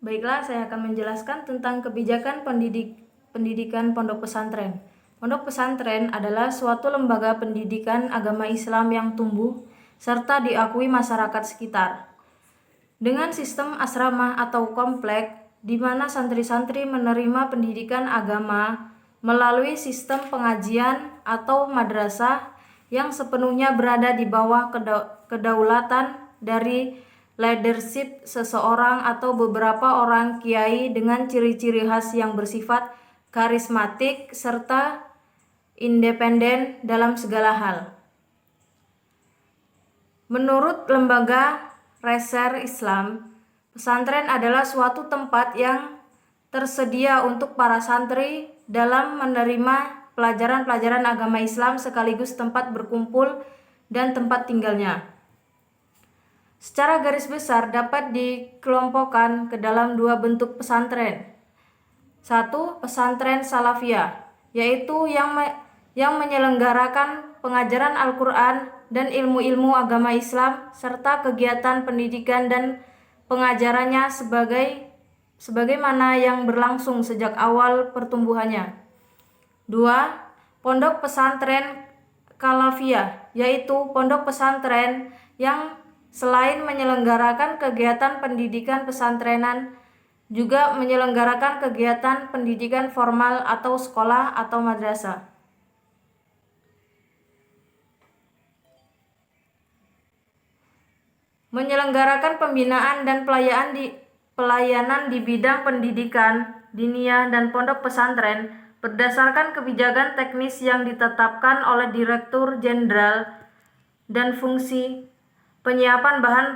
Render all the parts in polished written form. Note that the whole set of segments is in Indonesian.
Baiklah, saya akan menjelaskan tentang kebijakan pendidikan pondok pesantren. Pondok pesantren adalah suatu lembaga pendidikan agama Islam yang tumbuh serta diakui masyarakat sekitar. Dengan sistem asrama atau komplek, di mana santri-santri menerima pendidikan agama melalui sistem pengajian atau madrasah yang sepenuhnya berada di bawah kedaulatan dari leadership seseorang atau beberapa orang kiai dengan ciri-ciri khas yang bersifat karismatik serta independen dalam segala hal. Menurut lembaga Reser Islam, pesantren adalah suatu tempat yang tersedia untuk para santri dalam menerima pelajaran-pelajaran agama Islam sekaligus tempat berkumpul dan tempat tinggalnya. Secara garis besar dapat dikelompokkan ke dalam dua bentuk pesantren. Satu, pesantren salafiyah, yaitu yang menyelenggarakan pengajaran Al-Quran dan ilmu-ilmu agama Islam serta kegiatan pendidikan dan pengajarannya sebagaimana yang berlangsung sejak awal pertumbuhannya. Dua, pondok pesantren kalafiyah, yaitu pondok pesantren yang selain menyelenggarakan kegiatan pendidikan pesantrenan, juga menyelenggarakan kegiatan pendidikan formal atau sekolah atau madrasah. Menyelenggarakan pembinaan dan pelayanan di bidang pendidikan diniyah dan pondok pesantren berdasarkan kebijakan teknis yang ditetapkan oleh Direktur Jenderal dan fungsi penyiapan bahan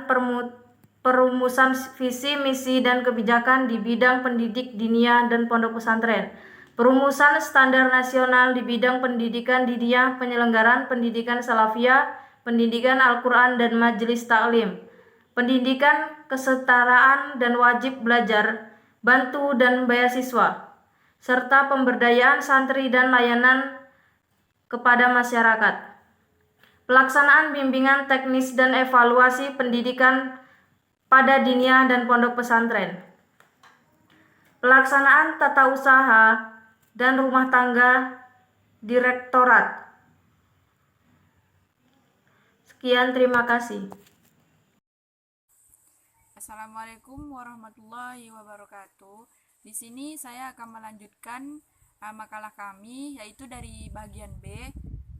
perumusan visi, misi, dan kebijakan di bidang pendidik diniyah dan pondok pesantren, perumusan standar nasional di bidang pendidikan diniyah, penyelenggaraan pendidikan salafiyah, pendidikan Al-Quran dan majelis taklim, pendidikan kesetaraan dan wajib belajar, bantu dan beasiswa, serta pemberdayaan santri dan layanan kepada masyarakat. Pelaksanaan bimbingan teknis dan evaluasi pendidikan pada diniyah dan pondok pesantren. Pelaksanaan tata usaha dan rumah tangga direktorat. Sekian, terima kasih. Assalamualaikum warahmatullahi wabarakatuh. Di sini saya akan melanjutkan makalah kami, yaitu dari bagian B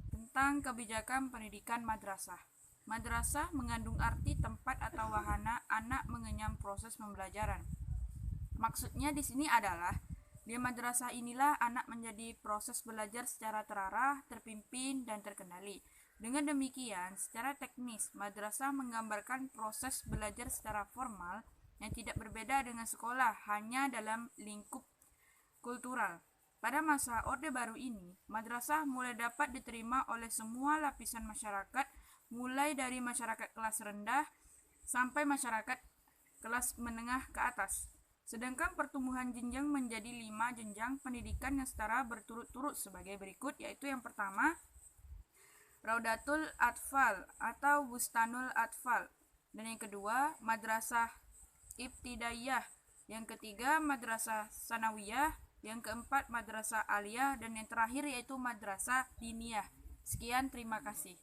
tentang kebijakan pendidikan madrasah. Madrasah mengandung arti tempat atau wahana anak mengenyam proses pembelajaran. Maksudnya di sini adalah di madrasah inilah anak menjadi proses belajar secara terarah, terpimpin, dan terkendali. Dengan demikian, secara teknis, madrasah menggambarkan proses belajar secara formal yang tidak berbeda dengan sekolah, hanya dalam lingkup kultural. Pada masa Orde Baru ini, madrasah mulai dapat diterima oleh semua lapisan masyarakat, mulai dari masyarakat kelas rendah sampai masyarakat kelas menengah ke atas. Sedangkan pertumbuhan jenjang menjadi 5 jenjang pendidikan yang secara berturut-turut sebagai berikut, yaitu yang pertama, Raudatul Atfal atau Bustanul Atfal, dan yang kedua, Madrasah Ibtidaiyah, yang ketiga, Madrasah Sanawiyah, yang keempat, Madrasah Aliyah, dan yang terakhir yaitu Madrasah Diniyah. Sekian, terima kasih.